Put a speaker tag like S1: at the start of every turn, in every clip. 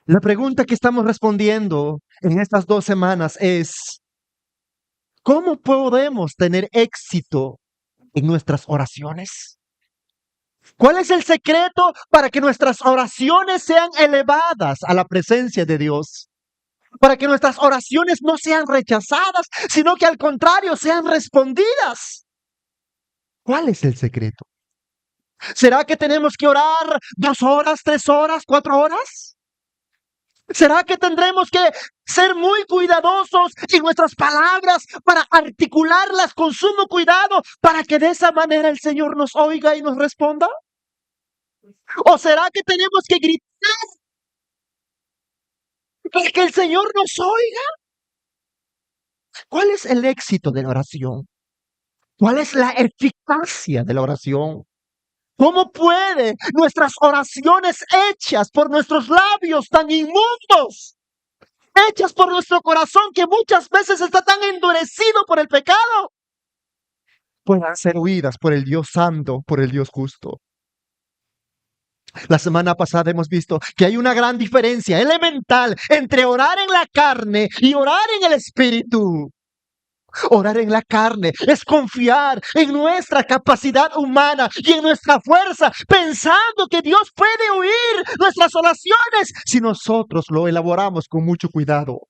S1: La pregunta que estamos respondiendo en estas 2 semanas es, ¿cómo podemos tener éxito en nuestras oraciones? ¿Cuál es el secreto para que nuestras oraciones sean elevadas a la presencia de Dios? Para que nuestras oraciones no sean rechazadas, sino que al contrario sean respondidas. ¿Cuál es el secreto? ¿Será que tenemos que orar 2 horas, 3 horas, 4 horas? ¿Será que tendremos que ser muy cuidadosos en nuestras palabras para articularlas con sumo cuidado para que de esa manera el Señor nos oiga y nos responda? ¿O será que tenemos que gritar para que el Señor nos oiga? ¿Cuál es el éxito de la oración? ¿Cuál es la eficacia de la oración? ¿Cómo puede nuestras oraciones hechas por nuestros labios tan inmundos, hechas por nuestro corazón que muchas veces está tan endurecido por el pecado, puedan ser oídas por el Dios santo, por el Dios justo? La semana pasada hemos visto que hay una gran diferencia elemental entre orar en la carne y orar en el espíritu. Orar en la carne es confiar en nuestra capacidad humana y en nuestra fuerza, pensando que Dios puede oír nuestras oraciones si nosotros lo elaboramos con mucho cuidado.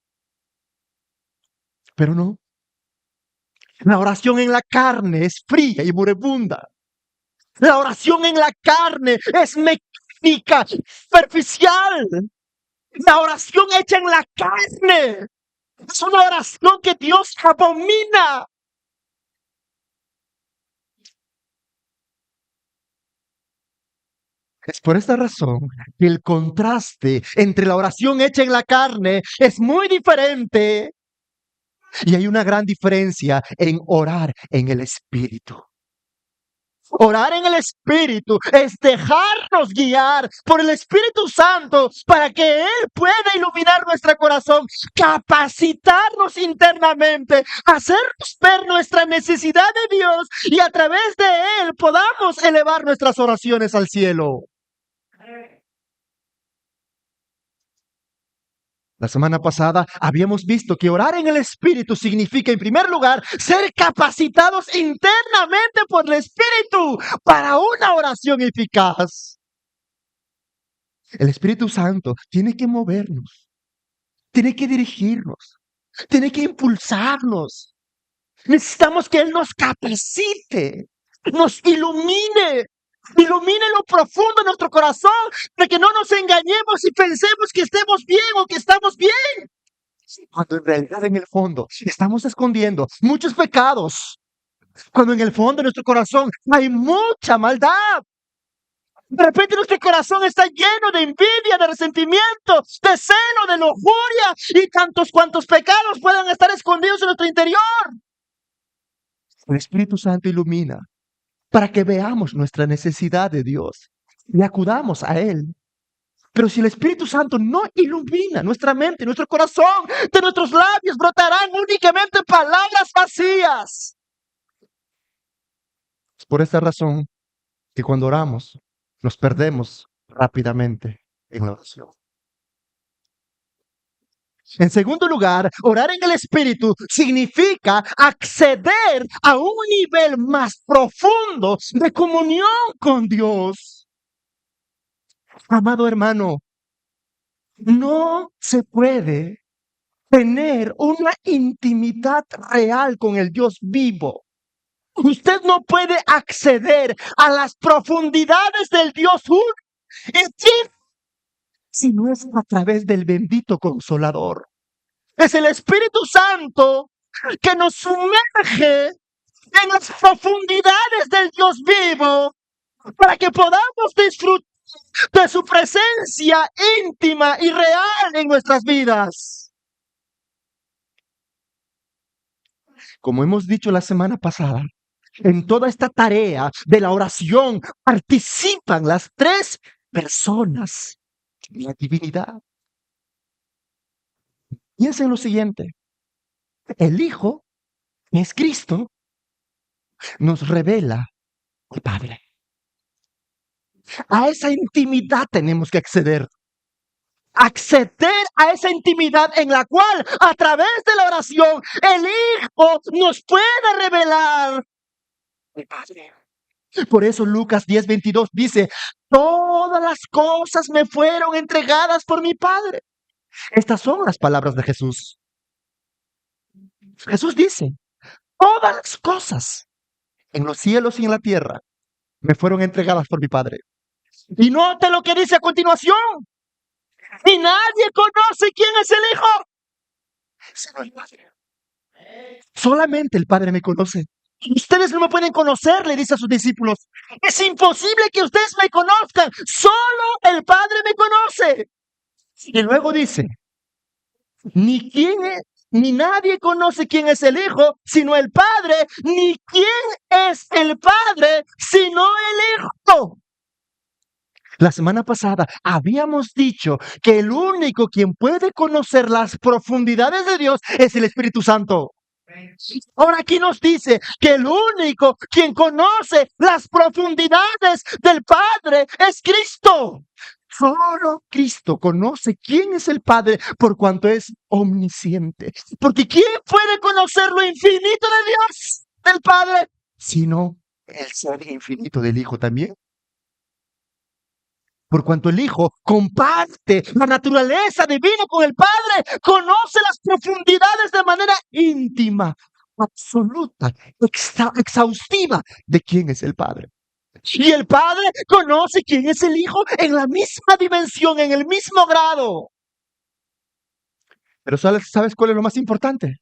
S1: Pero no, la oración en la carne es fría y moribunda. La oración en la carne es mecánica, superficial. La oración hecha en la carne es una oración que Dios abomina. Es por esta razón que el contraste entre la oración hecha en la carne es muy diferente y hay una gran diferencia en orar en el Espíritu. Orar en el Espíritu es dejarnos guiar por el Espíritu Santo para que Él pueda iluminar nuestro corazón, capacitarnos internamente, hacernos ver nuestra necesidad de Dios y a través de Él podamos elevar nuestras oraciones al cielo. La semana pasada habíamos visto que orar en el Espíritu significa, en primer lugar, ser capacitados internamente por el Espíritu para una oración eficaz. El Espíritu Santo tiene que movernos, tiene que dirigirnos, tiene que impulsarnos. Necesitamos que Él nos capacite, nos ilumine lo profundo de nuestro corazón, para que no nos engañemos y pensemos que estemos bien o que estamos bien, cuando en realidad en el fondo estamos escondiendo muchos pecados, cuando en el fondo de nuestro corazón hay mucha maldad. De repente nuestro corazón está lleno de envidia, de resentimiento, de celo, de lujuria y tantos cuantos pecados puedan estar escondidos en nuestro interior. El Espíritu Santo ilumina para que veamos nuestra necesidad de Dios y acudamos a Él. Pero si el Espíritu Santo no ilumina nuestra mente, nuestro corazón, de nuestros labios brotarán únicamente palabras vacías. Es por esta razón que cuando oramos nos perdemos rápidamente en la oración. En segundo lugar, orar en el Espíritu significa acceder a un nivel más profundo de comunión con Dios. Amado hermano, no se puede tener una intimidad real con el Dios vivo. Usted no puede acceder a las profundidades del Dios si no es a través del bendito Consolador. Es el Espíritu Santo que nos sumerge en las profundidades del Dios vivo para que podamos disfrutar de su presencia íntima y real en nuestras vidas. Como hemos dicho la semana pasada, en toda esta tarea de la oración participan las 3 personas de la divinidad. Piensen en lo siguiente: el Hijo, que es Cristo, nos revela al Padre. A esa intimidad tenemos que acceder. acceder a esa intimidad en la cual, a través de la oración, el Hijo nos puede revelar el Padre. Por eso Lucas 10:22 dice, todas las cosas me fueron entregadas por mi Padre. Estas son las palabras de Jesús. Jesús dice, todas las cosas en los cielos y en la tierra me fueron entregadas por mi Padre. Y note lo que dice a continuación. Y nadie conoce quién es el Hijo, sino el Padre. Solamente el Padre me conoce. Ustedes no me pueden conocer, le dice a sus discípulos. Es imposible que ustedes me conozcan. Solo el Padre me conoce. Y luego dice, ni nadie conoce quién es el Hijo, sino el Padre, ni quién es el Padre, sino el Hijo. La semana pasada habíamos dicho que el único quien puede conocer las profundidades de Dios es el Espíritu Santo. Ahora aquí nos dice que el único quien conoce las profundidades del Padre es Cristo. Solo Cristo conoce quién es el Padre por cuanto es omnisciente. Porque ¿quién puede conocer lo infinito de Dios, del Padre? Sino el ser infinito del Hijo también. Por cuanto el Hijo comparte la naturaleza divina con el Padre, conoce las profundidades de manera íntima, absoluta, exhaustiva de quién es el Padre. Y el Padre conoce quién es el Hijo en la misma dimensión, en el mismo grado. Pero ¿sabes cuál es lo más importante?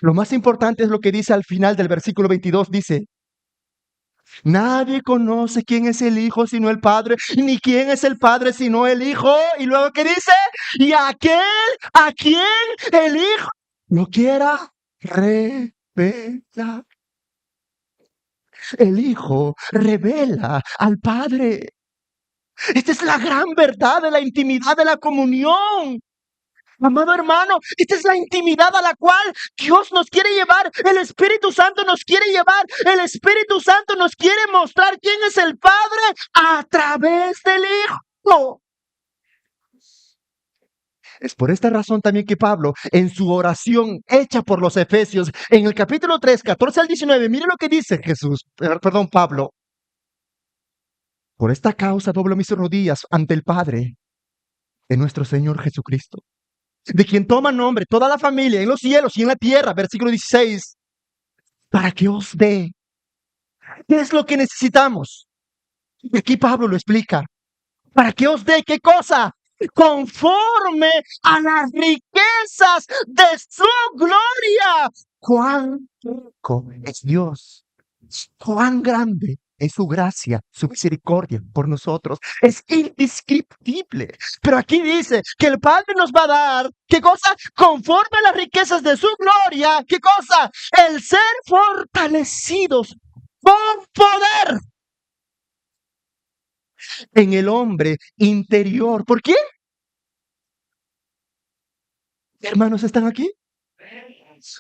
S1: Lo más importante es lo que dice al final del versículo 22, dice, nadie conoce quién es el Hijo sino el Padre, ni quién es el Padre sino el Hijo. Y luego, ¿qué dice? Y aquel a quien el Hijo lo quiera revelar. El Hijo revela al Padre. Esta es la gran verdad de la intimidad de la comunión. Amado hermano, esta es la intimidad a la cual Dios nos quiere llevar, el Espíritu Santo nos quiere llevar, el Espíritu Santo nos quiere mostrar quién es el Padre a través del Hijo. Es por esta razón también que Pablo, en su oración hecha por los Efesios, en el capítulo 3, 14 al 19, mire lo que dice Pablo. Por esta causa doblo mis rodillas ante el Padre de nuestro Señor Jesucristo, de quien toma nombre toda la familia en los cielos y en la tierra, versículo 16, para que os dé. ¿Qué es lo que necesitamos? Y aquí Pablo lo explica. Para que os dé, ¿qué cosa? Conforme a las riquezas de su gloria. Cuán rico es Dios. Cuán grande es su gracia, su misericordia por nosotros. Es indescriptible. Pero aquí dice que el Padre nos va a dar, ¿qué cosa? Conforme a las riquezas de su gloria, ¿qué cosa? El ser fortalecidos con poder en el hombre interior. ¿Por qué? Hermanos, ¿están aquí?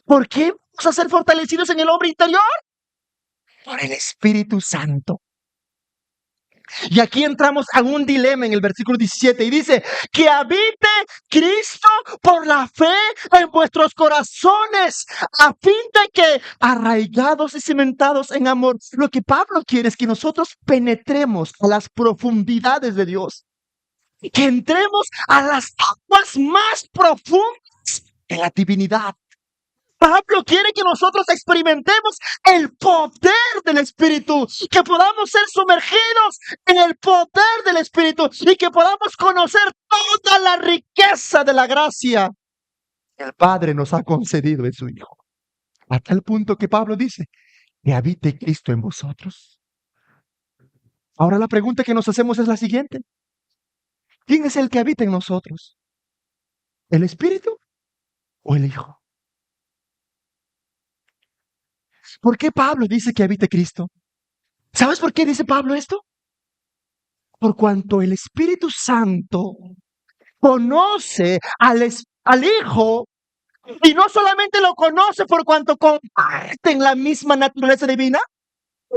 S1: ¿Por qué vamos a ser fortalecidos en el hombre interior? Por el Espíritu Santo. Y aquí entramos a un dilema en el versículo 17 y dice, que habite Cristo por la fe en vuestros corazones, a fin de que, arraigados y cimentados en amor, lo que Pablo quiere es que nosotros penetremos a las profundidades de Dios, que entremos a las aguas más profundas de la divinidad. Pablo quiere que nosotros experimentemos el poder del Espíritu, que podamos ser sumergidos en el poder del Espíritu y que podamos conocer toda la riqueza de la gracia que el Padre nos ha concedido en su Hijo. A tal punto que Pablo dice, que habite Cristo en vosotros. Ahora la pregunta que nos hacemos es la siguiente. ¿Quién es el que habita en nosotros? ¿El Espíritu o el Hijo? ¿Por qué Pablo dice que habite Cristo? ¿Sabes por qué dice Pablo esto? Por cuanto el Espíritu Santo conoce al Hijo, y no solamente lo conoce por cuanto comparten la misma naturaleza divina,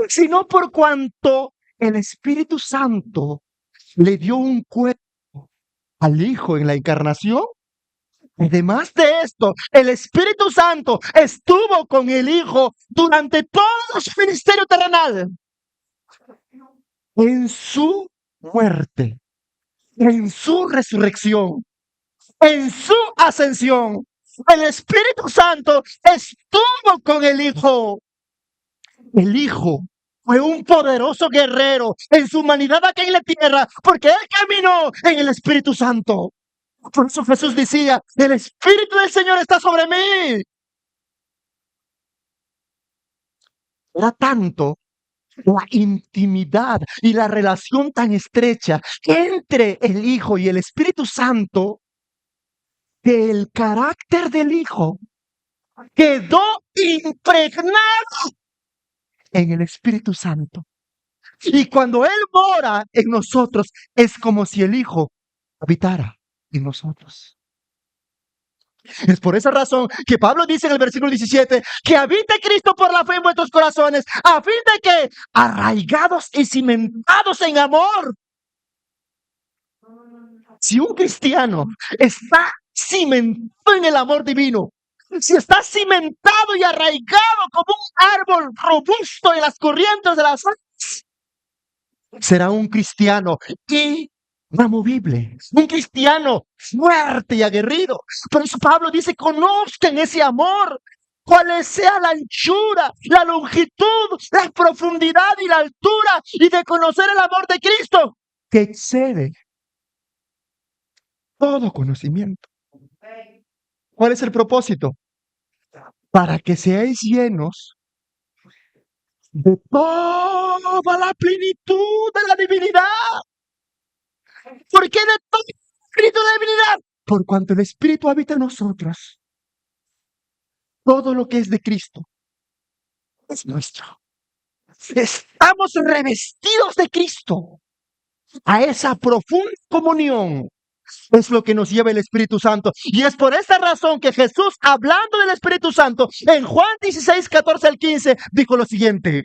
S1: sino por cuanto el Espíritu Santo le dio un cuerpo al Hijo en la encarnación. Además de esto, el Espíritu Santo estuvo con el Hijo durante todo su ministerio terrenal, en su muerte, en su resurrección, en su ascensión. El Espíritu Santo estuvo con el Hijo. El Hijo fue un poderoso guerrero en su humanidad acá en la tierra, porque Él caminó en el Espíritu Santo. Por eso Jesús decía, el Espíritu del Señor está sobre mí. Era tanto la intimidad y la relación tan estrecha entre el Hijo y el Espíritu Santo, que el carácter del Hijo quedó impregnado en el Espíritu Santo. Y cuando Él mora en nosotros, es como si el Hijo habitara en nosotros. Es por esa razón que Pablo dice en el versículo 17, que habite Cristo por la fe en vuestros corazones, a fin de que, arraigados y cimentados en amor. Si un cristiano está cimentado en el amor divino, si está cimentado y arraigado como un árbol robusto en las corrientes de las aguas, será un cristiano inamovible, un cristiano fuerte y aguerrido. Por eso Pablo dice, conozcan ese amor, cuál sea la anchura, la longitud, la profundidad y la altura, y de conocer el amor de Cristo, que excede todo conocimiento. ¿Cuál es el propósito? Para que seáis llenos de toda la plenitud de la divinidad. ¿Por qué de toda la plenitud de la divinidad? Por cuanto el Espíritu habita en nosotros. Todo lo que es de Cristo es nuestro. Estamos revestidos de Cristo. A esa profunda comunión es lo que nos lleva el Espíritu Santo. Y es por esta razón que Jesús, hablando del Espíritu Santo, en Juan 16, 14 al 15, dijo lo siguiente.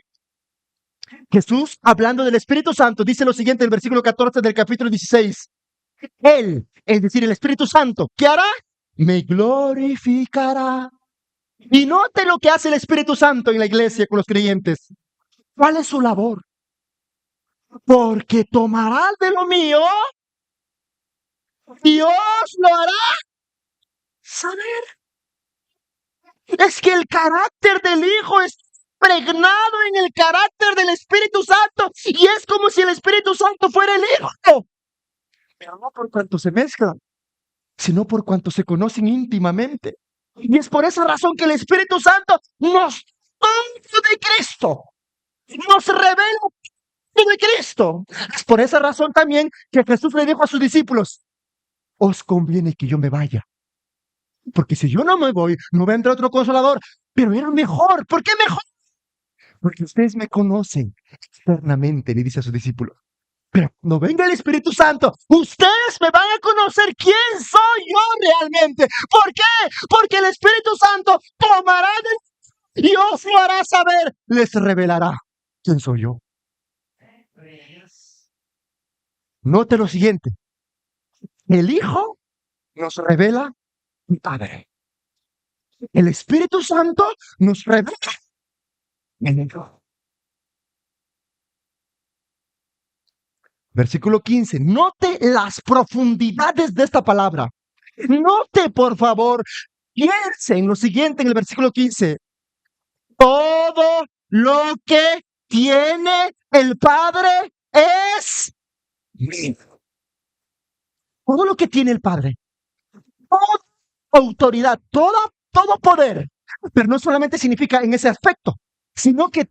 S1: Jesús, hablando del Espíritu Santo, dice lo siguiente en el versículo 14 del capítulo 16. Él, es decir, el Espíritu Santo, ¿qué hará? Me glorificará. Y note lo que hace el Espíritu Santo en la iglesia con los creyentes. ¿Cuál es su labor? Porque tomará de lo mío y os lo hará saber. Es que el carácter del Hijo es pregnado en el carácter del Espíritu Santo, y es como si el Espíritu Santo fuera el Hijo. Pero no por cuanto se mezclan, sino por cuanto se conocen íntimamente. Y es por esa razón que el Espíritu Santo nos toma de Cristo, nos revela de Cristo. Es por esa razón también que Jesús le dijo a sus discípulos, os conviene que yo me vaya, porque si yo no me voy, no vendrá otro consolador, pero era mejor. ¿Por qué mejor? Porque ustedes me conocen externamente, le dice a sus discípulos. Pero no venga el Espíritu Santo, ustedes me van a conocer quién soy yo realmente. ¿Por qué? Porque el Espíritu Santo tomará de y os lo hará saber, les revelará quién soy yo. Note lo siguiente, el Hijo nos revela el Padre. El Espíritu Santo nos revela el Hijo. Versículo 15. Note las profundidades de esta palabra. Note, por favor, piense en lo siguiente en el versículo 15. Todo lo que tiene el Padre es mío. Todo lo que tiene el Padre, toda autoridad, todo poder, pero no solamente significa en ese aspecto, sino que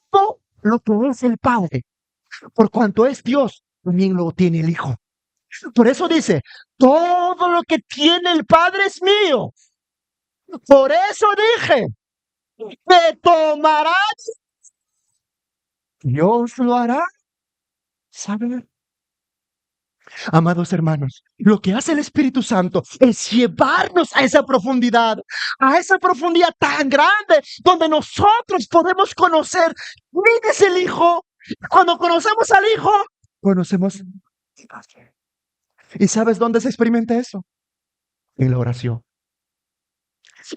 S1: todo lo que es el Padre, por cuanto es Dios, también lo tiene el Hijo. Por eso dice, todo lo que tiene el Padre es mío. Por eso dije, que tomará, Dios lo hará saber. Amados hermanos, lo que hace el Espíritu Santo es llevarnos a esa profundidad tan grande, donde nosotros podemos conocer quién es el Hijo. Cuando conocemos al Hijo, conocemos al Padre. ¿Y sabes dónde se experimenta eso? En la oración.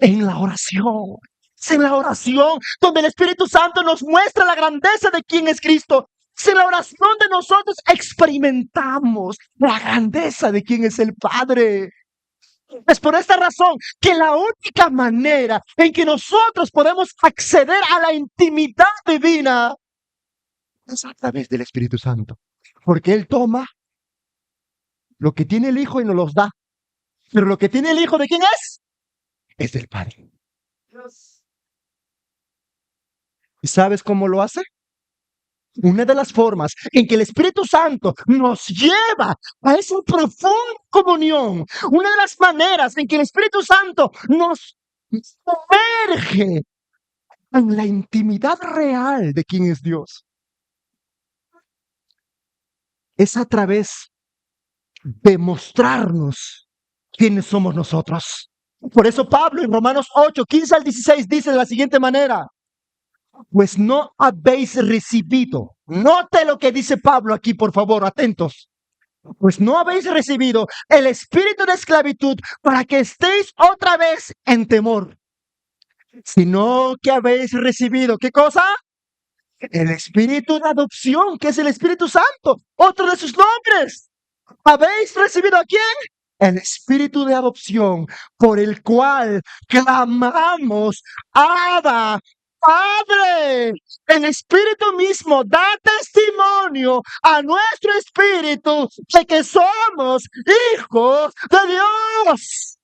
S1: En la oración. Es en la oración donde el Espíritu Santo nos muestra la grandeza de quién es Cristo. Es en la oración donde nosotros experimentamos la grandeza de quién es el Padre. Es por esta razón que la única manera en que nosotros podemos acceder a la intimidad divina es a través del Espíritu Santo. Porque Él toma lo que tiene el Hijo y nos los da. Pero lo que tiene el Hijo, ¿de quién es? Es del Padre. ¿Y sabes cómo lo hace? Una de las formas en que el Espíritu Santo nos lleva a esa profunda comunión, una de las maneras en que el Espíritu Santo nos sumerge en la intimidad real de quién es Dios, es a través de mostrarnos quiénes somos nosotros. Por eso Pablo en Romanos 8, 15 al 16 dice de la siguiente manera: pues no habéis recibido. Note lo que dice Pablo aquí, por favor, atentos. Pues no habéis recibido el espíritu de esclavitud para que estéis otra vez en temor, sino que habéis recibido, ¿qué cosa? El espíritu de adopción, que es el Espíritu Santo, otro de sus nombres. ¿Habéis recibido a quién? El espíritu de adopción, por el cual clamamos: Abba, Padre. El Espíritu mismo da testimonio a nuestro espíritu de que somos hijos de Dios.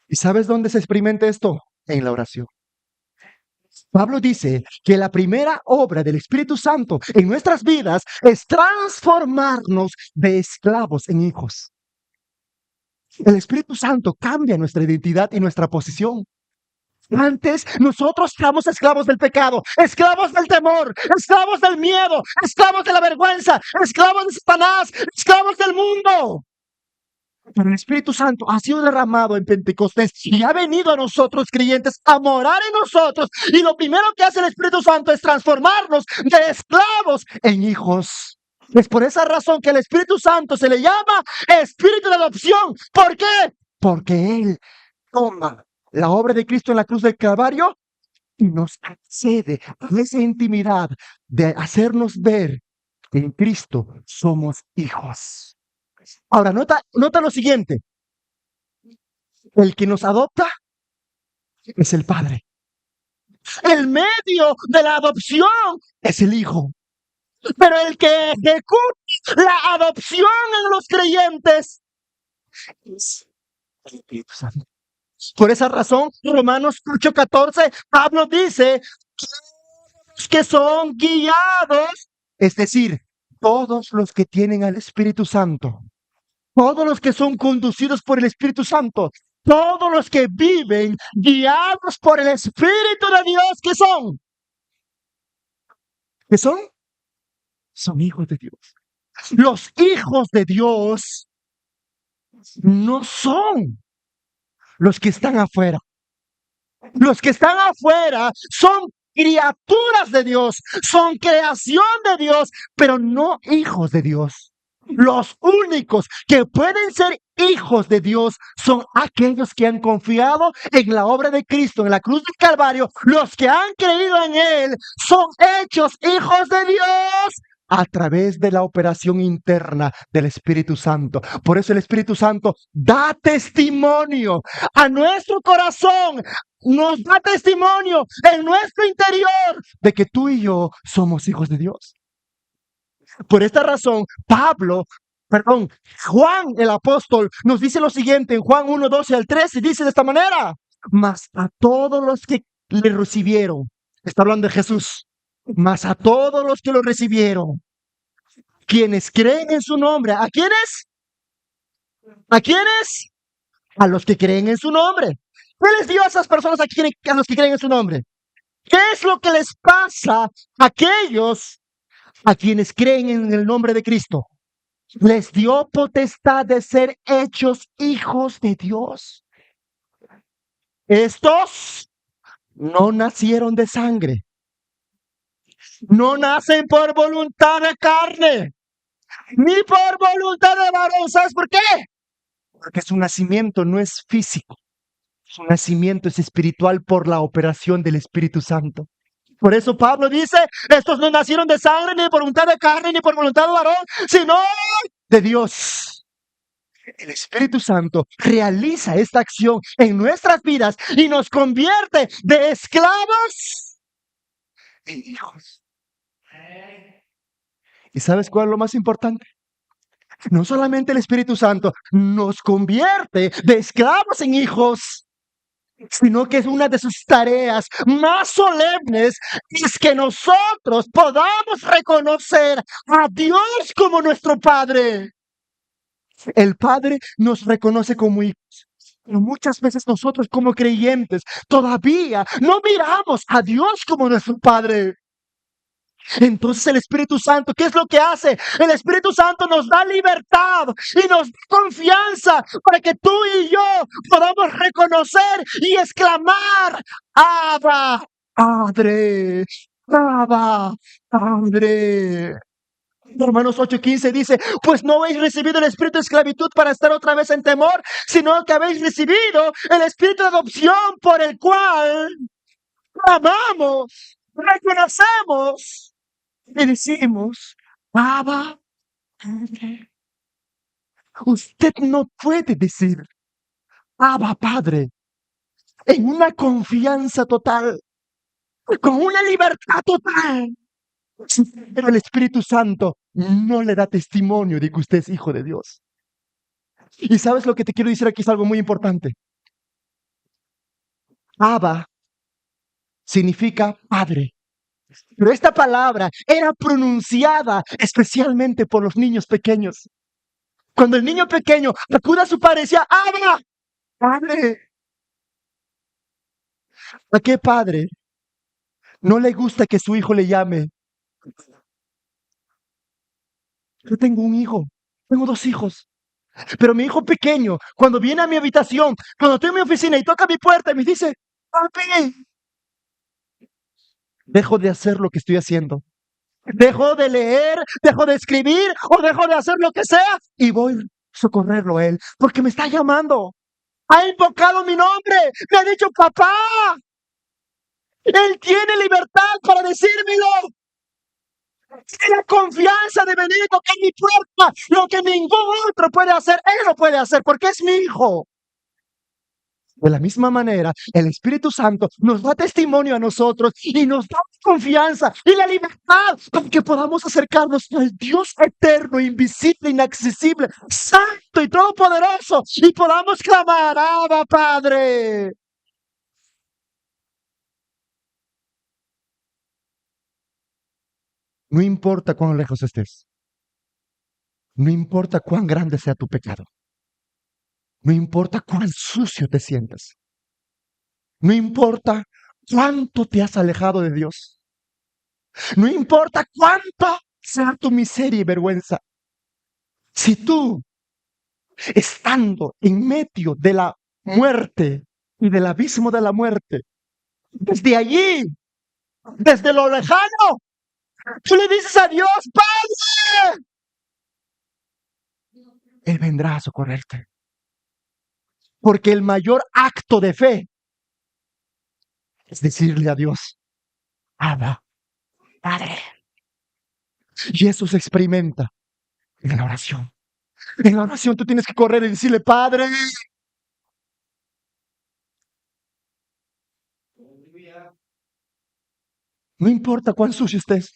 S1: ¿Y sabes dónde se experimenta esto? En la oración. Pablo dice que la primera obra del Espíritu Santo en nuestras vidas es transformarnos de esclavos en hijos. El Espíritu Santo cambia nuestra identidad y nuestra posición. Antes nosotros éramos esclavos del pecado, esclavos del temor, esclavos del miedo, esclavos de la vergüenza, esclavos de Satanás, esclavos del mundo. Pero el Espíritu Santo ha sido derramado en Pentecostés y ha venido a nosotros creyentes a morar en nosotros. Y lo primero que hace el Espíritu Santo es transformarnos de esclavos en hijos. Es por esa razón que el Espíritu Santo se le llama Espíritu de adopción. ¿Por qué? Porque Él toma la obra de Cristo en la cruz del Calvario y nos accede a esa intimidad de hacernos ver que en Cristo somos hijos. Ahora, nota lo siguiente. El que nos adopta es el Padre. El medio de la adopción es el Hijo. Pero el que ejecuta la adopción en los creyentes es el Espíritu Santo. Por esa razón, Romanos 8:14, Pablo dice que son guiados, es decir, todos los que tienen al Espíritu Santo, todos los que son conducidos por el Espíritu Santo, todos los que viven guiados por el Espíritu de Dios, ¿qué son? ¿Qué son? Son hijos de Dios. Los hijos de Dios no son los que están afuera. Los que están afuera son criaturas de Dios, son creación de Dios, pero no hijos de Dios. Los únicos que pueden ser hijos de Dios son aquellos que han confiado en la obra de Cristo en la cruz del Calvario. Los que han creído en Él son hechos hijos de Dios a través de la operación interna del Espíritu Santo. Por eso el Espíritu Santo da testimonio a nuestro corazón, nos da testimonio en nuestro interior de que tú y yo somos hijos de Dios. Por esta razón, Juan el apóstol nos dice lo siguiente en Juan 1:12 al 13, dice de esta manera: mas a todos los que le recibieron, está hablando de Jesús, mas a todos los que lo recibieron, quienes creen en su nombre, ¿a quiénes? ¿A quiénes? A los que creen en su nombre. ¿Qué les dio a esas personas a los que creen en su nombre? ¿Qué es lo que les pasa a aquellos a quienes creen en el nombre de Cristo? Les dio potestad de ser hechos hijos de Dios. Estos no nacieron de sangre, no nacen por voluntad de carne, ni por voluntad de varón. ¿Sabes por qué? Porque su nacimiento no es físico. Su nacimiento es espiritual por la operación del Espíritu Santo. Por eso Pablo dice, estos no nacieron de sangre, ni por voluntad de carne, ni por voluntad de varón, sino de Dios. El Espíritu Santo realiza esta acción en nuestras vidas y nos convierte de esclavos en hijos. ¿Y sabes cuál es lo más importante? No solamente el Espíritu Santo nos convierte de esclavos en hijos, sino que es una de sus tareas más solemnes, es que nosotros podamos reconocer a Dios como nuestro Padre. El Padre nos reconoce como hijos, pero muchas veces nosotros como creyentes todavía no miramos a Dios como nuestro Padre. Entonces el Espíritu Santo, ¿qué es lo que hace? El Espíritu Santo nos da libertad y nos da confianza para que tú y yo podamos reconocer y exclamar, Abba, Padre, Abba, Padre. Romanos 8:15 dice, pues no habéis recibido el espíritu de esclavitud para estar otra vez en temor, sino que habéis recibido el espíritu de adopción por el cual amamos, reconocemos y decimos, Abba, Padre. Usted no puede decir, Abba, Padre, en una confianza total, con una libertad total. Pero el Espíritu Santo no le da testimonio de que usted es hijo de Dios. Y sabes lo que te quiero decir aquí es algo muy importante. Abba significa padre. Pero esta palabra era pronunciada especialmente por los niños pequeños. Cuando el niño pequeño acude a su padre y decía, Abba, padre. ¿A qué padre no le gusta que su hijo le llame? Yo tengo un hijo, tengo 2 hijos. Pero mi hijo pequeño, cuando viene a mi habitación, cuando estoy en mi oficina y toca mi puerta y me dice, papi, dejo de hacer lo que estoy haciendo. Dejo de leer, dejo de escribir o dejo de hacer lo que sea y voy a socorrerlo a él porque me está llamando. Ha invocado mi nombre, me ha dicho papá. Él tiene libertad para decírmelo. Tiene la confianza de venir y tocar mi puerta. Lo que ningún otro puede hacer, él lo puede hacer porque es mi hijo. De la misma manera, el Espíritu Santo nos da testimonio a nosotros y nos da confianza y la libertad para que podamos acercarnos al Dios eterno, invisible, inaccesible, santo y todopoderoso y podamos clamar, Abba, Padre. No importa cuán lejos estés, no importa cuán grande sea tu pecado, no importa cuán sucio te sientas, no importa cuánto te has alejado de Dios, no importa cuánto sea tu miseria y vergüenza. Si tú, estando en medio de la muerte y del abismo de la muerte, desde allí, desde lo lejano, tú le dices a Dios, Padre, Él vendrá a socorrerte. Porque el mayor acto de fe es decirle a Dios, Abba, Padre. Y eso se experimenta en la oración. En la oración tú tienes que correr y decirle, Padre. No importa cuán sucio estés.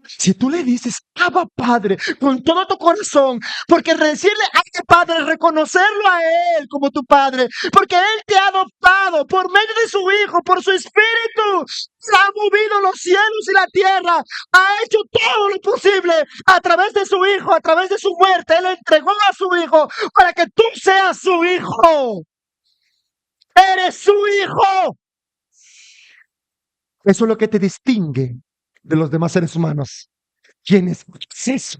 S1: Si tú le dices, Abba, Padre, con todo tu corazón, porque decirle a este Padre, reconocerlo a Él como tu Padre, porque Él te ha adoptado por medio de su Hijo, por su Espíritu, ha movido los cielos y la tierra, ha hecho todo lo posible a través de su Hijo, a través de su muerte, Él entregó a su Hijo para que tú seas su Hijo. Eres su Hijo. Eso es lo que te distingue de los demás seres humanos. Tienes acceso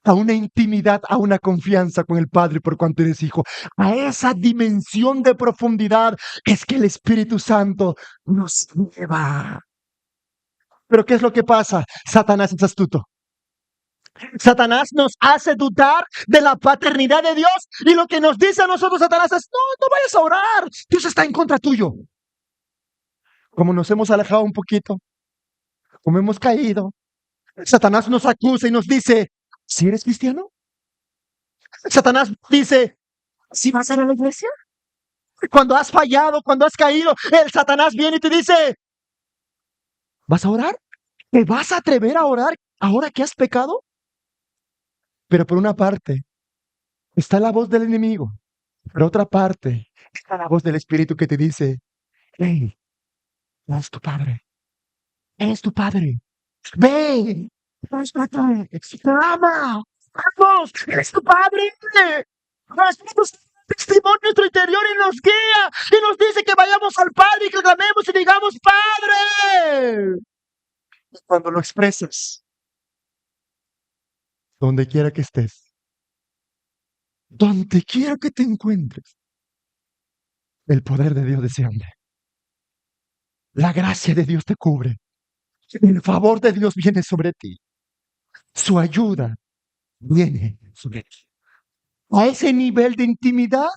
S1: a una intimidad, a una confianza con el Padre por cuanto eres hijo, a esa dimensión de profundidad es que el Espíritu Santo nos lleva. Pero ¿qué es lo que pasa? Satanás es astuto. Satanás nos hace dudar de la paternidad de Dios y lo que nos dice a nosotros Satanás es, no vayas a orar, Dios está en contra tuyo. Como nos hemos alejado un poquito, como hemos caído, Satanás nos acusa y nos dice, ¿si eres cristiano? Satanás dice, ¿si vas a ir a la iglesia? Cuando has fallado, cuando has caído, el Satanás viene y te dice, ¿vas a orar? ¿Te vas a atrever a orar ahora que has pecado? Pero por una parte está la voz del enemigo, por otra parte está la voz del Espíritu que te dice, hey, es tu padre, es tu padre, ve, es tu padre, clama, vamos, es tu padre. El Espíritu Santo testimonio en nuestro interior y nos guía y nos dice que vayamos al Padre y que clamemos y digamos, Padre. Cuando lo expresas, donde quiera que estés, donde quiera que te encuentres, el poder de Dios desciende. La gracia de Dios te cubre. El favor de Dios viene sobre ti. Su ayuda viene sobre ti. A ese nivel de intimidad,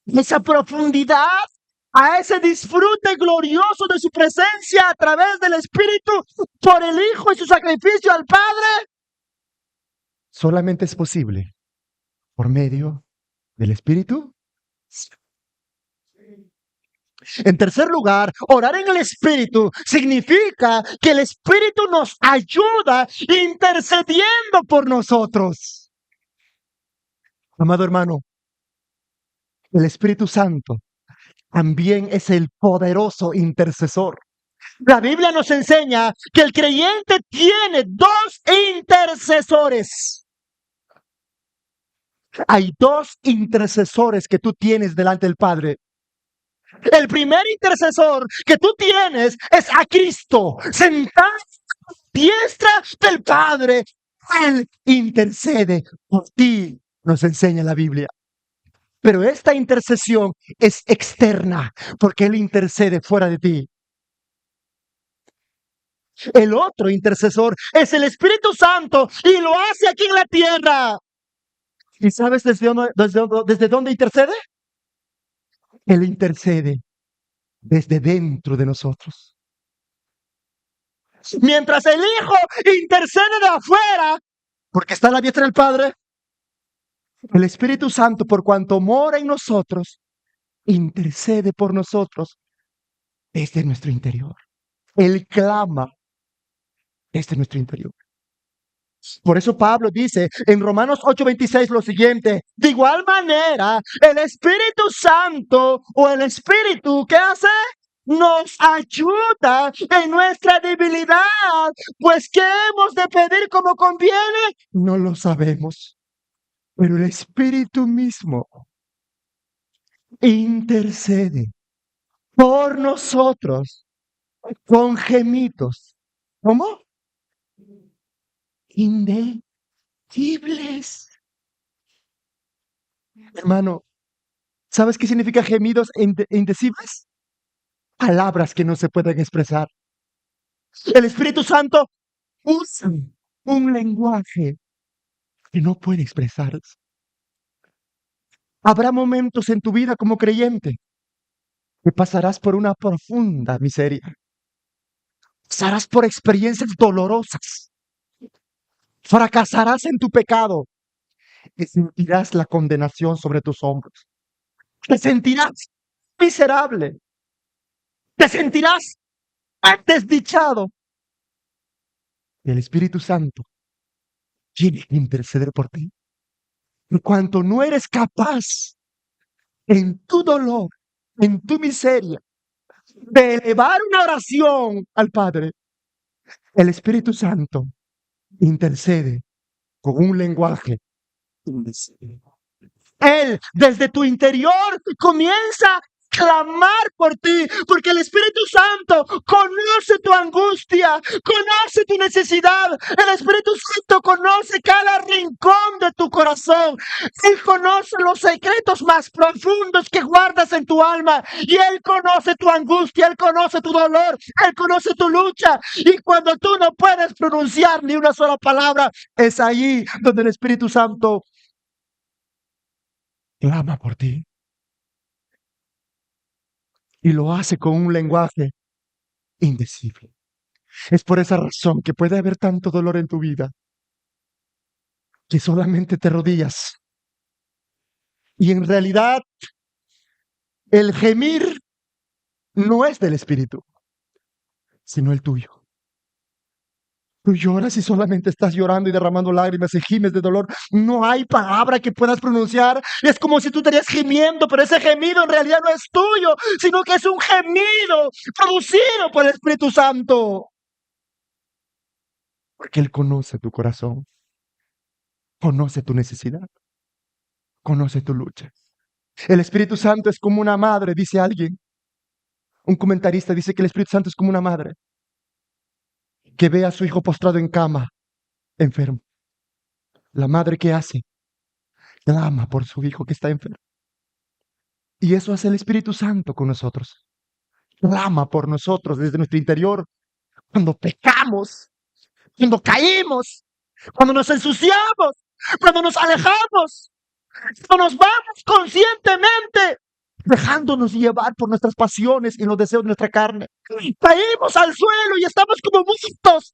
S1: esa profundidad, a ese disfrute glorioso de su presencia a través del Espíritu por el Hijo y su sacrificio al Padre, solamente es posible por medio del Espíritu. En tercer lugar, orar en el Espíritu significa que el Espíritu nos ayuda intercediendo por nosotros. Amado hermano, el Espíritu Santo también es el poderoso intercesor. La Biblia nos enseña que el creyente tiene dos intercesores. Hay dos intercesores que tú tienes delante del Padre. El primer intercesor que tú tienes es a Cristo, sentado a la diestra del Padre. Él intercede por ti, nos enseña la Biblia. Pero esta intercesión es externa, porque Él intercede fuera de ti. El otro intercesor es el Espíritu Santo y lo hace aquí en la tierra. ¿Y sabes desde dónde intercede? Él intercede desde dentro de nosotros. Mientras el Hijo intercede de afuera, porque está a la diestra del Padre, el Espíritu Santo, por cuanto mora en nosotros, intercede por nosotros desde nuestro interior. Él clama desde nuestro interior. Por eso Pablo dice en Romanos 8:26 lo siguiente: de igual manera, el Espíritu Santo o el Espíritu, ¿qué hace? Nos ayuda en nuestra debilidad, pues ¿qué hemos de pedir como conviene? No lo sabemos, pero el Espíritu mismo intercede por nosotros con gemidos. ¿Cómo? Indecibles. Hermano, ¿sabes qué significa gemidos indecibles? Palabras que no se pueden expresar. El Espíritu Santo usa un lenguaje que no puede expresarse. Habrá momentos en tu vida como creyente que pasarás por una profunda miseria. Pasarás por experiencias dolorosas. Fracasarás en tu pecado y sentirás la condenación sobre tus hombros. Te sentirás miserable. Te sentirás desdichado. Y el Espíritu Santo tiene que interceder por ti. En cuanto no eres capaz, en tu dolor, en tu miseria, de elevar una oración al Padre, el Espíritu Santo intercede con un lenguaje indecible. Él, desde tu interior, comienza clamar por ti, porque el Espíritu Santo conoce tu angustia, conoce tu necesidad. El Espíritu Santo conoce cada rincón de tu corazón. Él conoce los secretos más profundos que guardas en tu alma, y Él conoce tu angustia, Él conoce tu dolor, Él conoce tu lucha. Y cuando tú no puedes pronunciar ni una sola palabra, es ahí donde el Espíritu Santo clama por ti. Y lo hace con un lenguaje indecible. Es por esa razón que puede haber tanto dolor en tu vida, que solamente te rodillas. Y en realidad, el gemir no es del Espíritu, sino el tuyo. Tú lloras y solamente estás llorando y derramando lágrimas y gimes de dolor. No hay palabra que puedas pronunciar. Es como si tú estarías gimiendo, pero ese gemido en realidad no es tuyo, sino que es un gemido producido por el Espíritu Santo. Porque Él conoce tu corazón, conoce tu necesidad, conoce tu lucha. El Espíritu Santo es como una madre, dice alguien. Un comentarista dice que el Espíritu Santo es como una madre que ve a su hijo postrado en cama, enfermo. La madre, ¿qué hace? Clama por su hijo que está enfermo. Y eso hace el Espíritu Santo con nosotros. Clama por nosotros desde nuestro interior. Cuando pecamos, cuando caímos, cuando nos ensuciamos, cuando nos alejamos, cuando nos vamos conscientemente, dejándonos llevar por nuestras pasiones y los deseos de nuestra carne. Caímos al suelo y estamos como muertos,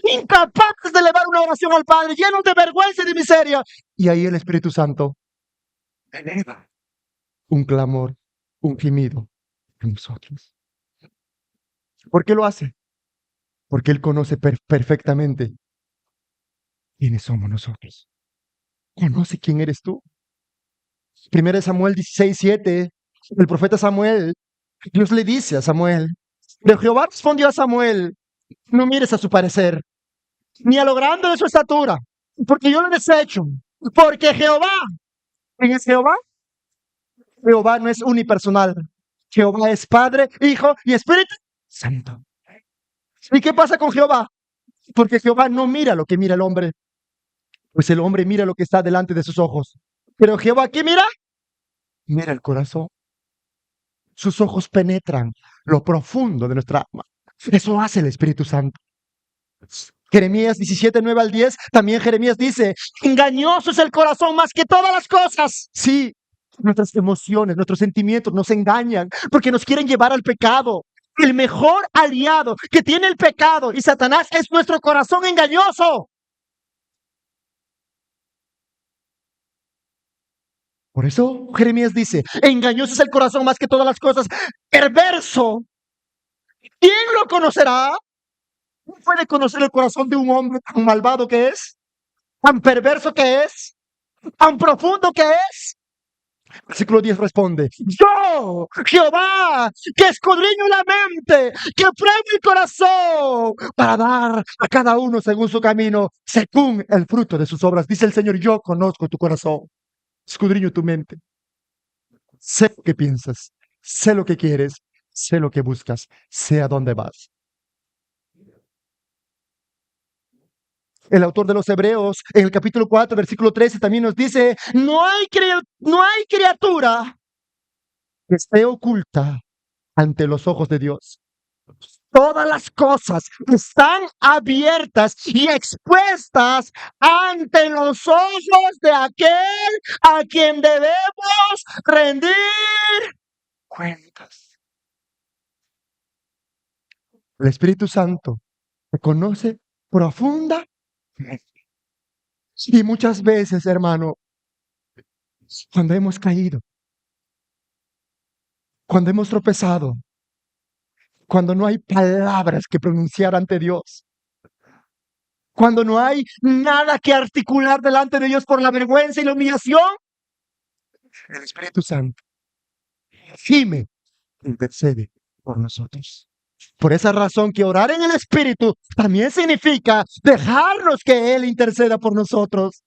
S1: incapaces de elevar una oración al Padre, llenos de vergüenza y de miseria. Y ahí el Espíritu Santo eleva un clamor, un gemido en nosotros. ¿Por qué lo hace? Porque Él conoce perfectamente quiénes somos nosotros. Conoce quién eres tú. 1 Samuel 16:7, el profeta Samuel, Dios le dice a Samuel, pero Jehová respondió a Samuel, no mires a su parecer, ni a lo grande de su estatura, porque yo lo desecho, porque Jehová, ¿quién es Jehová? Jehová no es unipersonal. Jehová es Padre, Hijo y Espíritu Santo. ¿Y qué pasa con Jehová? Porque Jehová no mira lo que mira el hombre, pues el hombre mira lo que está delante de sus ojos. Pero Jehová, ¿qué mira? Mira el corazón. Sus ojos penetran lo profundo de nuestra alma. Eso hace el Espíritu Santo. Jeremías 17:9-10, también Jeremías dice, engañoso es el corazón más que todas las cosas. Sí, nuestras emociones, nuestros sentimientos nos engañan porque nos quieren llevar al pecado. El mejor aliado que tiene el pecado y Satanás es nuestro corazón engañoso. Por eso Jeremías dice, engañoso es el corazón más que todas las cosas, perverso. ¿Quién lo conocerá? ¿Quién puede conocer el corazón de un hombre tan malvado que es? ¿Tan perverso que es? ¿Tan profundo que es? Versículo 10 responde, yo, Jehová, que escudriño la mente, que pruebo el corazón, para dar a cada uno según su camino, según el fruto de sus obras. Dice el Señor, yo conozco tu corazón, escudriño tu mente. Sé lo que piensas, sé lo que quieres, sé lo que buscas, sé a dónde vas. El autor de los Hebreos, en el capítulo 4, versículo 13, también nos dice, no hay criatura que esté oculta ante los ojos de Dios. Todas las cosas están abiertas y expuestas ante los ojos de aquel a quien debemos rendir cuentas. El Espíritu Santo te conoce profundamente. Y muchas veces, hermano, cuando hemos caído, cuando hemos tropezado, cuando no hay palabras que pronunciar ante Dios, cuando no hay nada que articular delante de Dios por la vergüenza y la humillación, el Espíritu Santo gime, intercede por nosotros. Por esa razón que orar en el Espíritu también significa dejarnos que Él interceda por nosotros.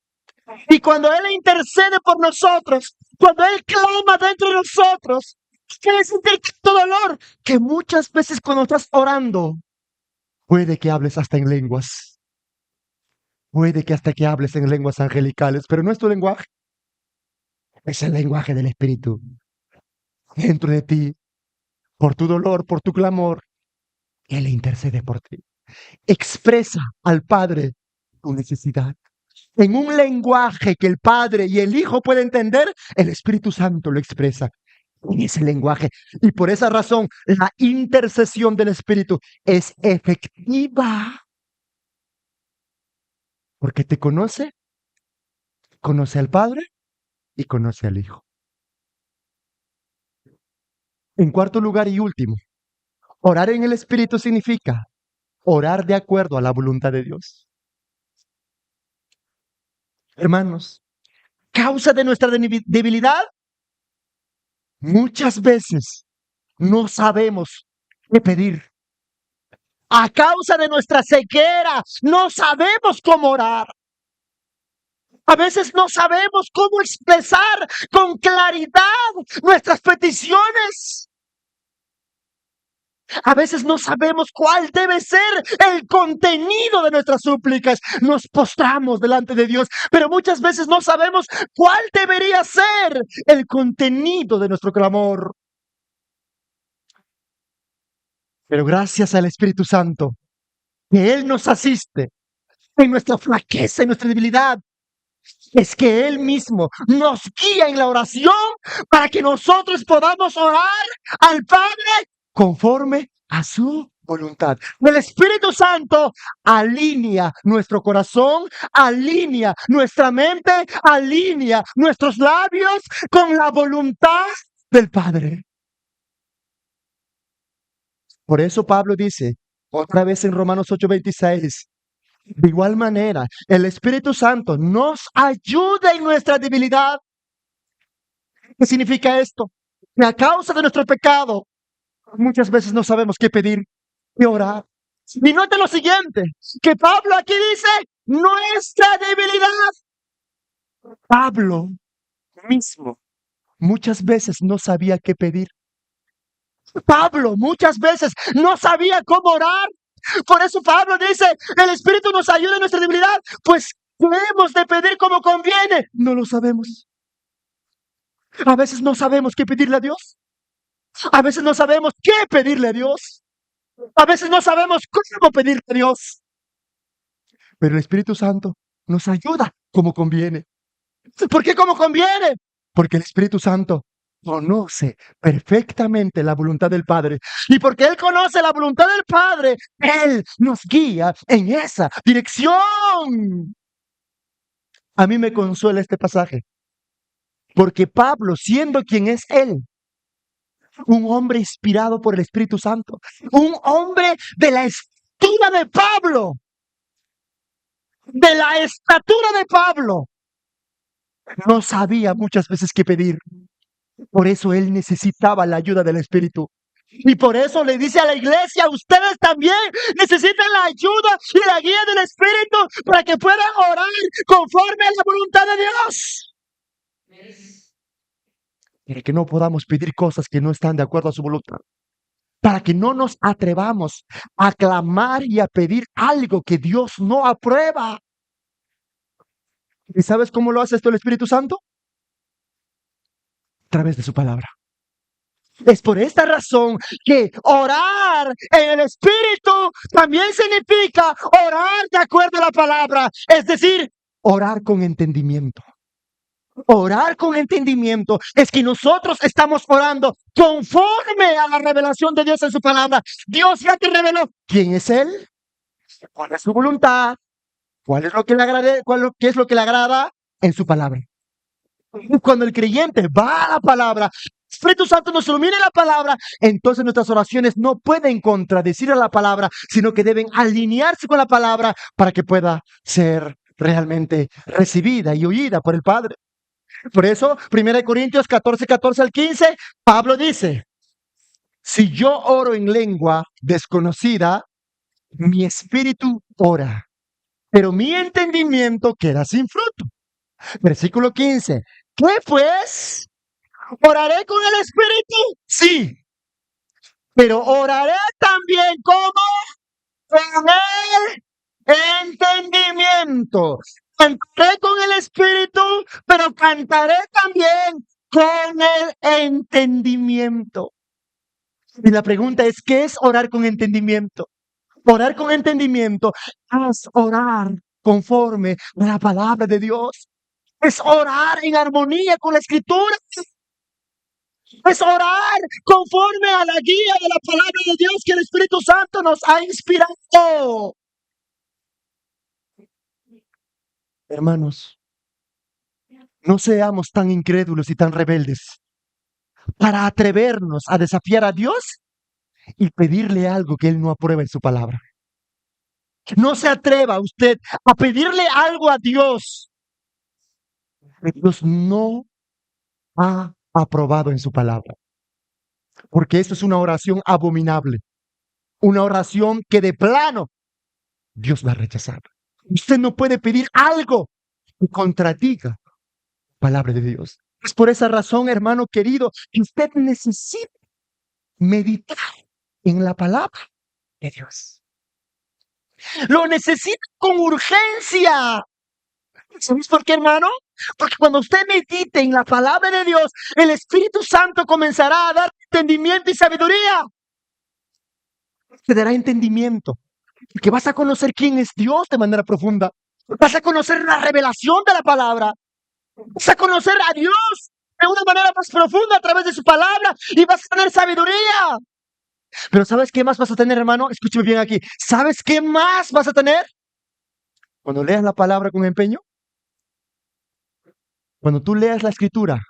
S1: Y cuando Él intercede por nosotros, cuando Él clama dentro de nosotros, ¿Quieres sentir tanto dolor? Que muchas veces cuando estás orando, puede que hables hasta en lenguas. Puede que hasta que hables en lenguas angelicales, pero no es tu lenguaje. Es el lenguaje del Espíritu dentro de ti, por tu dolor, por tu clamor. Él intercede por ti. Expresa al Padre tu necesidad. En un lenguaje que el Padre y el Hijo pueden entender, el Espíritu Santo lo expresa en ese lenguaje. Y por esa razón, la intercesión del Espíritu es efectiva. Porque te conoce, conoce al Padre y conoce al Hijo. En cuarto lugar y último, orar en el Espíritu significa orar de acuerdo a la voluntad de Dios. Hermanos, causa de nuestra debilidad, muchas veces no sabemos qué pedir. A causa de nuestra ceguera, no sabemos cómo orar. A veces no sabemos cómo expresar con claridad nuestras peticiones. A veces no sabemos cuál debe ser el contenido de nuestras súplicas. Nos postramos delante de Dios, pero muchas veces no sabemos cuál debería ser el contenido de nuestro clamor. Pero gracias al Espíritu Santo, que Él nos asiste en nuestra flaqueza, en nuestra debilidad, es que Él mismo nos guía en la oración para que nosotros podamos orar al Padre conforme a su voluntad. El Espíritu Santo alinea nuestro corazón, alinea nuestra mente, alinea nuestros labios con la voluntad del Padre. Por eso Pablo dice, otra vez en Romanos 8:26, de igual manera, el Espíritu Santo nos ayuda en nuestra debilidad. ¿Qué significa esto? Que a causa de nuestro pecado, muchas veces no sabemos qué pedir, qué orar. Y note lo siguiente, que Pablo aquí dice, nuestra debilidad. Pablo mismo muchas veces no sabía qué pedir. Pablo muchas veces no sabía cómo orar. Por eso Pablo dice, el Espíritu nos ayuda en nuestra debilidad, pues debemos de pedir como conviene. No lo sabemos. A veces no sabemos qué pedirle a Dios. A veces no sabemos qué pedirle a Dios. A veces no sabemos cómo pedirle a Dios. Pero el Espíritu Santo nos ayuda como conviene. ¿Por qué como conviene? Porque el Espíritu Santo conoce perfectamente la voluntad del Padre. Y porque Él conoce la voluntad del Padre, Él nos guía en esa dirección. A mí me consuela este pasaje. Porque Pablo, siendo quien es Él, un hombre inspirado por el Espíritu Santo, un hombre de la estatura de Pablo, no sabía muchas veces qué pedir. Por eso él necesitaba la ayuda del Espíritu. Y por eso le dice a la iglesia, ustedes también necesitan la ayuda y la guía del Espíritu para que puedan orar conforme a la voluntad de Dios. Para que no podamos pedir cosas que no están de acuerdo a su voluntad. Para que no nos atrevamos a clamar y a pedir algo que Dios no aprueba. ¿Y sabes cómo lo hace esto el Espíritu Santo? A través de su palabra. Es por esta razón que orar en el Espíritu también significa orar de acuerdo a la palabra, es decir, orar con entendimiento. Orar con entendimiento es que nosotros estamos orando conforme a la revelación de Dios en su palabra. Dios ya te reveló quién es Él, cuál es su voluntad, cuál es lo que le agrade, qué es lo que le agrada en su palabra. Cuando el creyente va a la palabra, Espíritu Santo nos ilumina la palabra, entonces nuestras oraciones no pueden contradecir a la palabra, sino que deben alinearse con la palabra para que pueda ser realmente recibida y oída por el Padre. Por eso, 1 Corintios 14 al 15, Pablo dice, si yo oro en lengua desconocida, mi espíritu ora, pero mi entendimiento queda sin fruto. Versículo 15, ¿qué pues ¿Oraré con el Espíritu? Sí, pero oraré también como con el entendimiento. Cantaré con el Espíritu, pero cantaré también con el entendimiento. Y la pregunta es, ¿qué es orar con entendimiento? Orar con entendimiento es orar conforme a la palabra de Dios. Es orar en armonía con la Escritura. Es orar conforme a la guía de la palabra de Dios que el Espíritu Santo nos ha inspirado. Hermanos, no seamos tan incrédulos y tan rebeldes para atrevernos a desafiar a Dios y pedirle algo que Él no aprueba en su palabra. No se atreva usted a pedirle algo a Dios que Dios no ha aprobado en su palabra, porque eso es una oración abominable, una oración que de plano Dios va a rechazar. Usted no puede pedir algo que contradiga la palabra de Dios. Es por esa razón, hermano querido, que usted necesita meditar en la palabra de Dios. Lo necesita con urgencia. ¿Sabes por qué, hermano? Porque cuando usted medite en la palabra de Dios, el Espíritu Santo comenzará a dar entendimiento y sabiduría. Te dará entendimiento, porque vas a conocer quién es Dios de manera profunda. Vas a conocer la revelación de la palabra. Vas a conocer a Dios de una manera más profunda a través de su palabra y vas a tener sabiduría. Pero ¿sabes qué más vas a tener, hermano? Escúcheme bien aquí. ¿Sabes qué más vas a tener? Cuando leas la palabra con empeño, cuando tú leas la escritura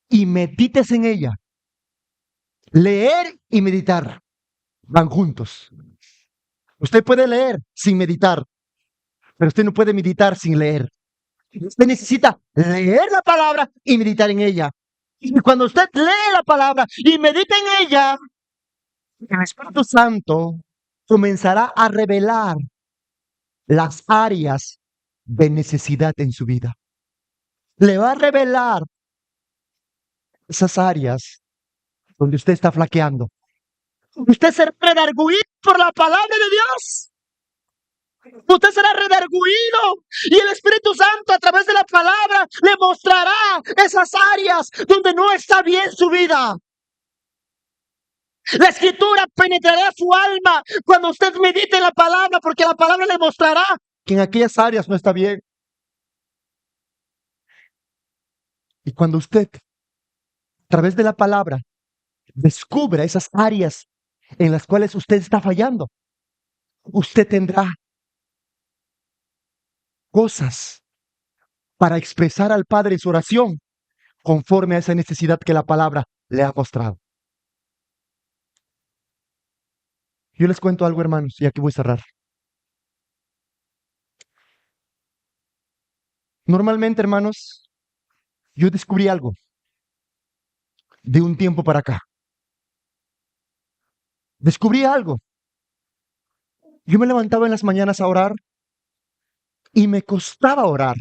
S1: y medites en ella, leer y meditar van juntos. Usted puede leer sin meditar, pero usted no puede meditar sin leer. Usted necesita leer la palabra y meditar en ella. Y cuando usted lee la palabra y medita en ella, el Espíritu Santo comenzará a revelar las áreas de necesidad en su vida. Le va a revelar esas áreas donde usted está flaqueando. Usted será redarguido por la palabra de Dios. Usted será redarguido y el Espíritu Santo a través de la palabra le mostrará esas áreas donde no está bien su vida. La escritura penetrará su alma cuando usted medite en la palabra, porque la palabra le mostrará que en aquellas áreas no está bien. Y cuando usted, a través de la palabra, descubra esas áreas en las cuales usted está fallando, usted tendrá cosas para expresar al Padre en su oración conforme a esa necesidad que la palabra le ha mostrado. Yo les cuento algo, hermanos, y aquí voy a cerrar. Normalmente, hermanos, yo descubrí algo de un tiempo para acá. Descubrí algo. Yo me levantaba en las mañanas a orar y me costaba orar.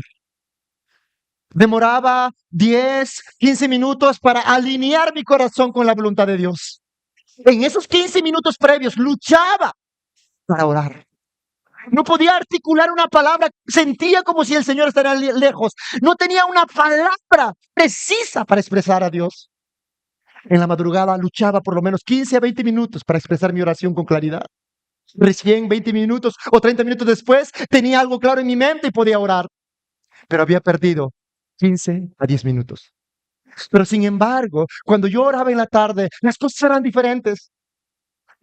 S1: Demoraba 10, 15 minutos para alinear mi corazón con la voluntad de Dios. En esos 15 minutos previos luchaba para orar. No podía articular una palabra, sentía como si el Señor estuviera lejos. No tenía una palabra precisa para expresar a Dios. En la madrugada luchaba por lo menos 15 a 20 minutos para expresar mi oración con claridad. Recién 20 minutos o 30 minutos después tenía algo claro en mi mente y podía orar. Pero había perdido 15 a 10 minutos. Pero sin embargo, cuando yo oraba en la tarde, las cosas eran diferentes.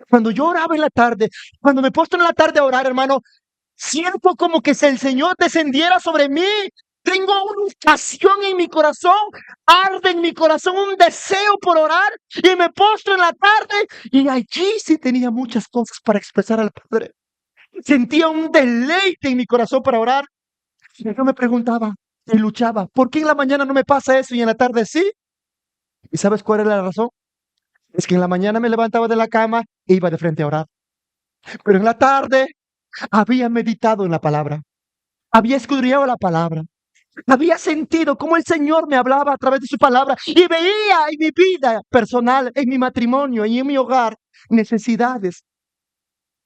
S1: Cuando yo oraba en la tarde, cuando me postro en la tarde a orar, hermano, siento como que si el Señor descendiera sobre mí. Tengo una pasión en mi corazón, arde en mi corazón un deseo por orar y me postro en la tarde y allí sí tenía muchas cosas para expresar al Padre. Sentía un deleite en mi corazón para orar. Y yo me preguntaba y luchaba, ¿por qué en la mañana no me pasa eso y en la tarde sí? ¿Y sabes cuál era la razón? Es que en la mañana me levantaba de la cama e iba de frente a orar. Pero en la tarde había meditado en la palabra, había escudriñado la palabra, Había sentido cómo el Señor me hablaba a través de su palabra y veía en mi vida personal, en mi matrimonio y en mi hogar necesidades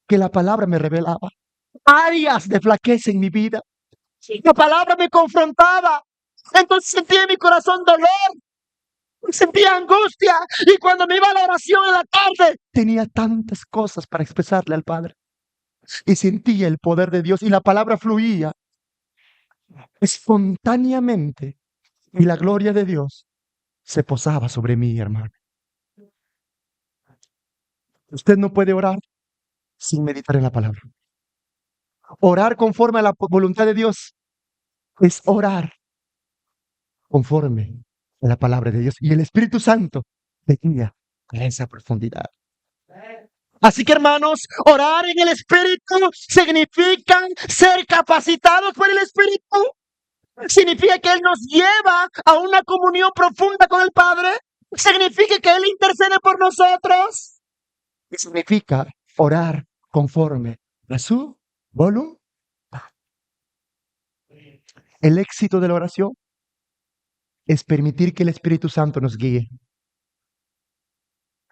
S1: que la palabra me revelaba. Áreas de flaqueza en mi vida. La palabra me confrontaba. Entonces sentía en mi corazón dolor, sentía angustia. Y cuando me iba a la oración en la tarde, tenía tantas cosas para expresarle al Padre. Y sentía el poder de Dios y la palabra fluía espontáneamente. Y la gloria de Dios se posaba sobre mí, hermano. Usted no puede orar sin meditar en la palabra. Orar conforme a la voluntad de Dios es orar conforme a la palabra de Dios. Y el Espíritu Santo te guía a esa profundidad. Así que, hermanos, orar en el Espíritu significa ser capacitados por el Espíritu. Significa que Él nos lleva a una comunión profunda con el Padre. Significa que Él intercede por nosotros. Y significa orar conforme a su voluntad. El éxito de la oración es permitir que el Espíritu Santo nos guíe.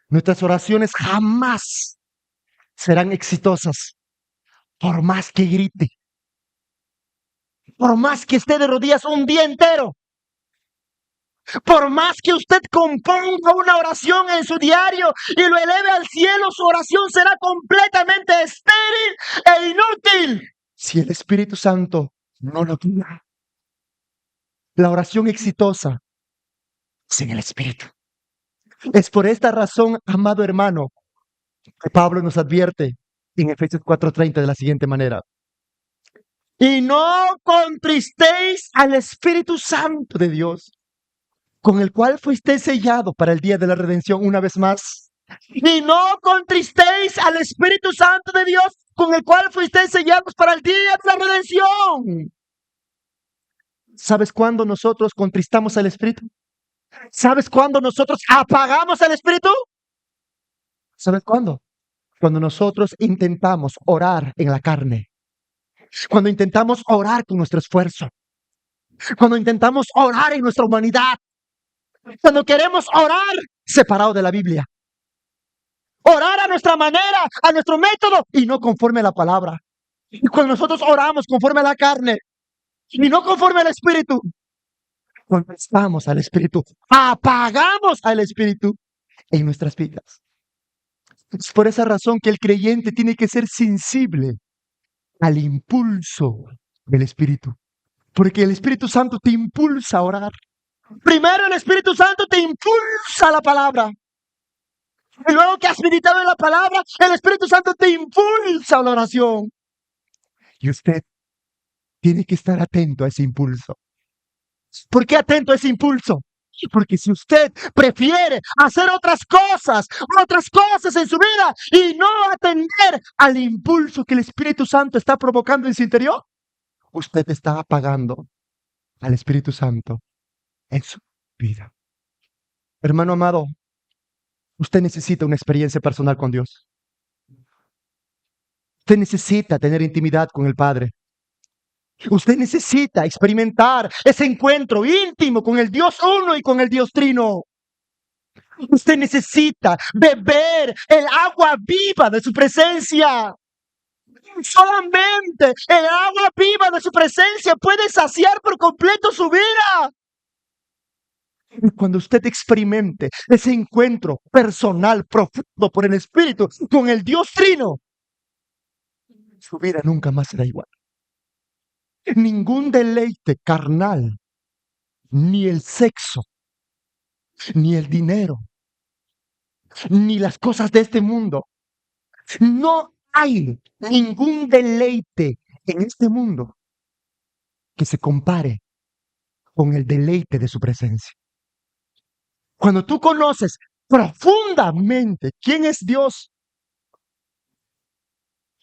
S1: Nuestras oraciones jamás serán exitosas, por más que grite, por más que esté de rodillas un día entero, por más que usted componga una oración en su diario y lo eleve al cielo, su oración será completamente estéril e inútil si el Espíritu Santo no lo guía. La oración exitosa sin el Espíritu. Es por esta razón, amado hermano, que Pablo nos advierte en Efesios 4:30 de la siguiente manera: y no contristéis al Espíritu Santo de Dios, con el cual fuiste sellado para el día de la redención. Una vez más, y no contristéis al Espíritu Santo de Dios, con el cual fuiste sellados para el día de la redención. ¿Sabes cuándo nosotros contristamos al Espíritu? ¿Sabes cuándo nosotros apagamos al Espíritu? ¿Sabes cuándo? Cuando nosotros intentamos orar en la carne, cuando intentamos orar con nuestro esfuerzo, cuando intentamos orar en nuestra humanidad, cuando queremos orar separado de la Biblia, orar a nuestra manera, a nuestro método y no conforme a la palabra. Y cuando nosotros oramos conforme a la carne y no conforme al Espíritu, contestamos al Espíritu, apagamos al Espíritu en nuestras vidas. Es por esa razón que el creyente tiene que ser sensible al impulso del Espíritu, porque el Espíritu Santo te impulsa a orar. Primero el Espíritu Santo te impulsa a la palabra. Y luego que has meditado en la palabra, el Espíritu Santo te impulsa a la oración. Y usted tiene que estar atento a ese impulso. ¿Por qué atento a ese impulso? Porque si usted prefiere hacer otras cosas en su vida y no atender al impulso que el Espíritu Santo está provocando en su interior, usted está apagando al Espíritu Santo en su vida. Hermano amado, usted necesita una experiencia personal con Dios. Usted necesita tener intimidad con el Padre. Usted necesita experimentar ese encuentro íntimo con el Dios uno y con el Dios trino. Usted necesita beber el agua viva de su presencia. Solamente el agua viva de su presencia puede saciar por completo su vida. Cuando usted experimente ese encuentro personal, profundo por el Espíritu, con el Dios trino, su vida nunca más será igual. Ningún deleite carnal, ni el sexo, ni el dinero, ni las cosas de este mundo. No hay ningún deleite en este mundo que se compare con el deleite de su presencia. Cuando tú conoces profundamente quién es Dios,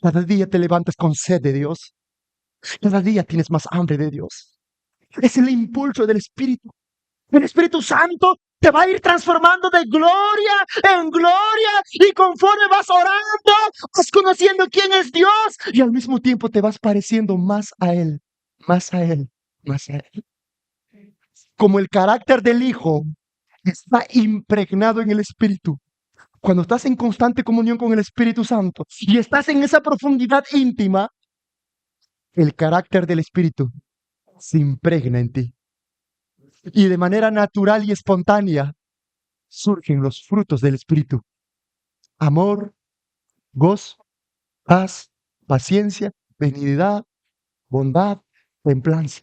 S1: cada día te levantas con sed de Dios. Cada día tienes más hambre de Dios. Es el impulso del Espíritu. El Espíritu Santo te va a ir transformando de gloria en gloria, y conforme vas orando, vas conociendo quién es Dios y al mismo tiempo te vas pareciendo más a Él, más a Él, más a Él. como el carácter del Hijo está impregnado en el Espíritu, cuando estás en constante comunión con el Espíritu Santo y estás en esa profundidad íntima, el carácter del Espíritu se impregna en ti. Y de manera natural y espontánea surgen los frutos del Espíritu: amor, gozo, paz, paciencia, benignidad, bondad, templanza.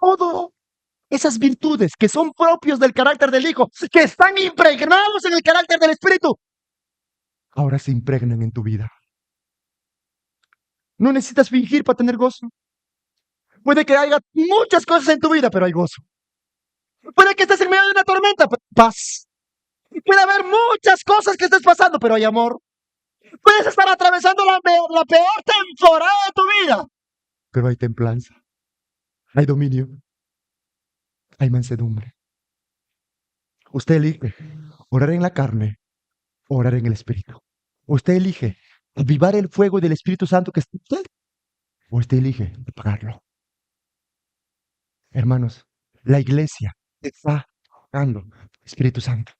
S1: Todo esas virtudes que son propios del carácter del Hijo, que están impregnados en el carácter del Espíritu, ahora se impregnan en tu vida. No necesitas fingir para tener gozo. Puede que haya muchas cosas en tu vida, pero hay gozo. Puede que estés en medio de una tormenta, pero paz. Puede haber muchas cosas que estés pasando, pero hay amor. Puedes estar atravesando la peor temporada de tu vida, pero hay templanza, hay dominio, hay mansedumbre. Usted elige orar en la carne, orar en el Espíritu. Usted elige avivar el fuego del Espíritu Santo que está en usted, o usted elige apagarlo. Hermanos, la iglesia está orando al Espíritu Santo.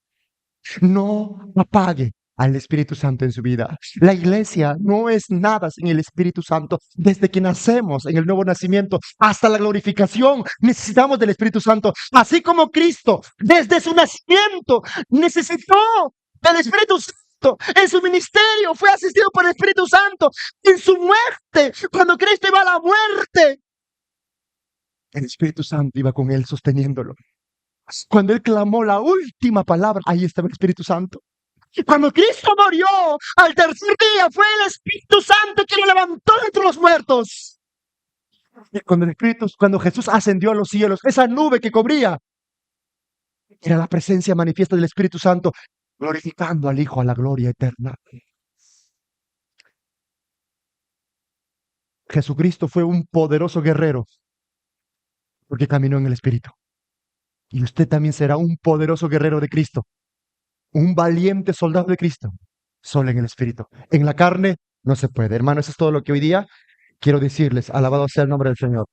S1: No apague al Espíritu Santo en su vida. La iglesia no es nada sin el Espíritu Santo. Desde que nacemos en el nuevo nacimiento hasta la glorificación, necesitamos del Espíritu Santo. Así como Cristo, desde su nacimiento, necesitó del Espíritu Santo. En su ministerio fue asistido por el Espíritu Santo. En su muerte, cuando Cristo iba a la muerte, el Espíritu Santo iba con él sosteniéndolo. Cuando él clamó la última palabra, ahí estaba el Espíritu Santo. Y cuando Cristo murió, al tercer día, fue el Espíritu Santo que lo levantó entre los muertos. Y cuando Jesús ascendió a los cielos, esa nube que cubría era la presencia manifiesta del Espíritu Santo, glorificando al Hijo a la gloria eterna. Jesucristo fue un poderoso guerrero porque caminó en el Espíritu. Y usted también será un poderoso guerrero de Cristo, un valiente soldado de Cristo, solo en el Espíritu. En la carne no se puede. Hermano, eso es todo lo que hoy día quiero decirles. Alabado sea el nombre del Señor.